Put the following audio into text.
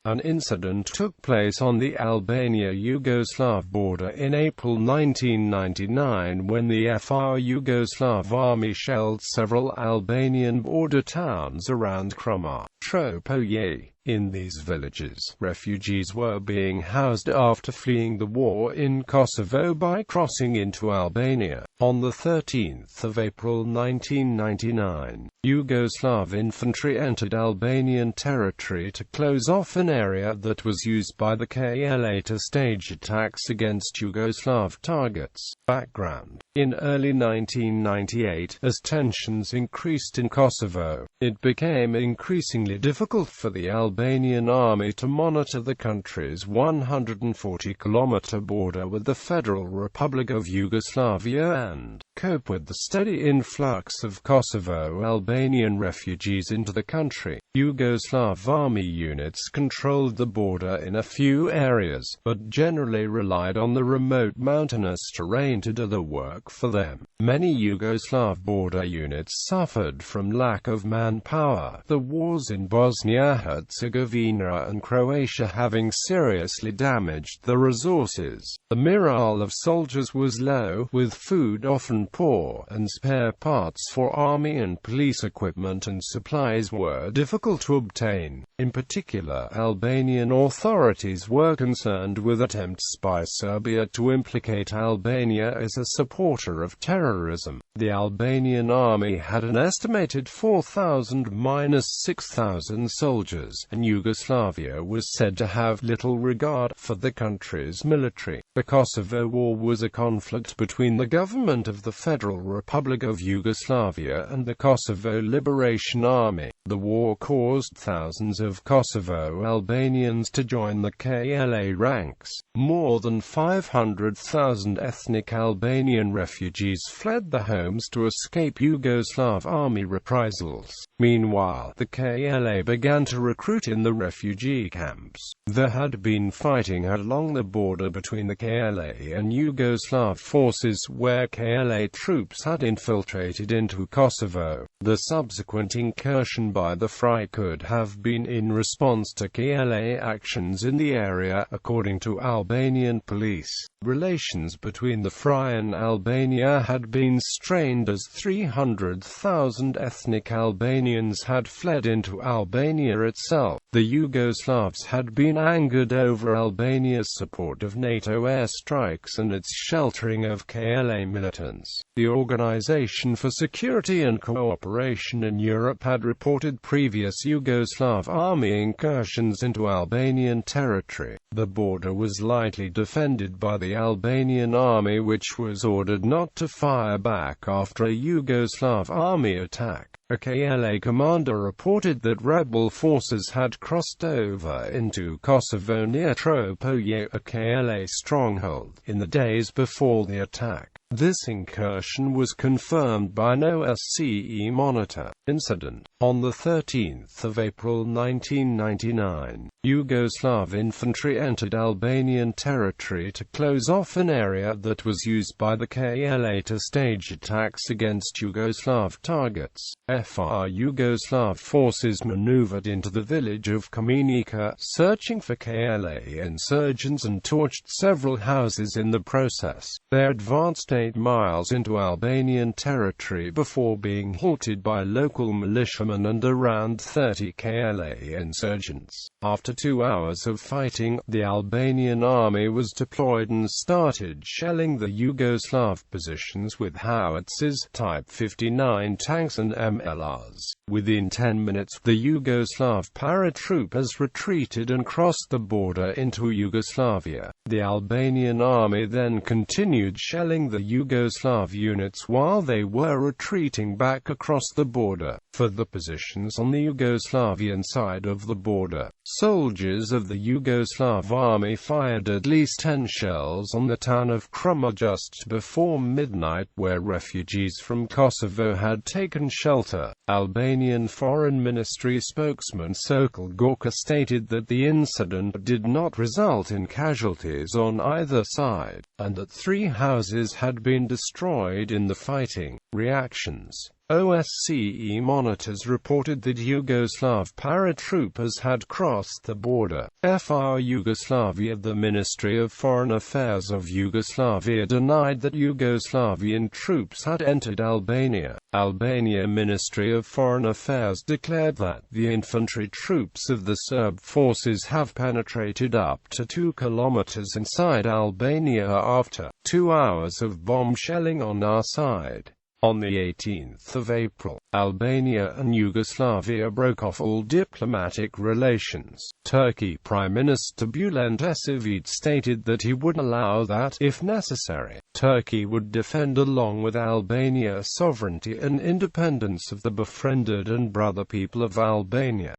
An incident took place on the Albania-Yugoslav border in April 1999 when the FR Yugoslav Army shelled several Albanian border towns around Krumë. In these villages, refugees were being housed after fleeing the war in Kosovo by crossing into Albania. On 13 April 1999, Yugoslav infantry entered Albanian territory to close off an area that was used by the KLA to stage attacks against Yugoslav targets. Background: in early 1998, as tensions increased in Kosovo, it became increasingly difficult for the Albanian army to monitor the country's 140-kilometer border with the Federal Republic of Yugoslavia and cope with the steady influx of Kosovo Albanian refugees into the country. Yugoslav army units controlled the border in a few areas, but generally relied on the remote mountainous terrain to do the work for them. Many Yugoslav border units suffered from lack of manpower, the wars in Bosnia-Herzegovina and Croatia having seriously damaged the resources. The morale of soldiers was low, with food often poor, and spare parts for army and police equipment and supplies were difficult to obtain. In particular, Albanian authorities were concerned with attempts by Serbia to implicate Albania as a supporter of terrorism. The Albanian army had an estimated 4,000–6,000 soldiers, and Yugoslavia was said to have little regard for the country's military. The Kosovo War was a conflict between the government of the Federal Republic of Yugoslavia and the Kosovo Liberation Army. The war caused thousands of Kosovo Albanians to join the KLA ranks. More than 500,000 ethnic Albanian refugees fled their homes to escape Yugoslav army reprisals. Meanwhile, the KLA began to recruit in the refugee camps. There had been fighting along the border between the KLA and Yugoslav forces, where KLA troops had infiltrated into Kosovo. The subsequent incursion by the FR could have been in response to KLA actions in the area, according to Albanian police. Relations between the FR and Albania had been strained as 300,000 ethnic Albanians had fled into Albania itself. The Yugoslavs had been angered over Albania's support of NATO airstrikes and its sheltering of KLA militants. The Organization for Security and Cooperation in Europe had reported previous Yugoslav army incursions into Albanian territory. The border was lightly defended by the Albanian army, which was ordered not to fire back after a Yugoslav army attack. A KLA commander reported that rebel forces had crossed over into Kosovo near Tropoje, a KLA stronghold, in the days before the attack. This incursion was confirmed by an OSCE monitor. Incident: on 13 April 1999, Yugoslav infantry entered Albanian territory to close off an area that was used by the KLA to stage attacks against Yugoslav targets. FR Yugoslav forces maneuvered into the village of Kominica, searching for KLA insurgents, and torched several houses in the process. They advanced 8 miles into Albanian territory before being halted by local militiamen and around 30 KLA insurgents. After 2 hours of fighting, the Albanian army was deployed and started shelling the Yugoslav positions with howitzers, Type 59 tanks and MLRs. Within 10 minutes, the Yugoslav paratroopers retreated and crossed the border into Yugoslavia. The Albanian army then continued shelling the Yugoslav units while they were retreating back across the border. For the positions on the Yugoslavian side of the border, soldiers of the Yugoslav army fired at least 10 shells on the town of Krumë just before midnight, where refugees from Kosovo had taken shelter. Albanian Foreign Ministry spokesman Sokol Gorka stated that the incident did not result in casualties on either side, and that 3 houses had been destroyed in the fighting. Reactions: OSCE monitors reported that Yugoslav paratroopers had crossed the border. FR Yugoslavia. The Ministry of Foreign Affairs of Yugoslavia denied that Yugoslavian troops had entered Albania. Albania Ministry of Foreign Affairs declared that the infantry troops of the Serb forces have penetrated up to 2 kilometers inside Albania after 2 hours of bomb shelling on our side. On the 18th of April, Albania and Yugoslavia broke off all diplomatic relations. Turkey Prime Minister Bülent Ecevit stated that he would allow that, if necessary, Turkey would defend along with Albania sovereignty and independence of the befriended and brother people of Albania.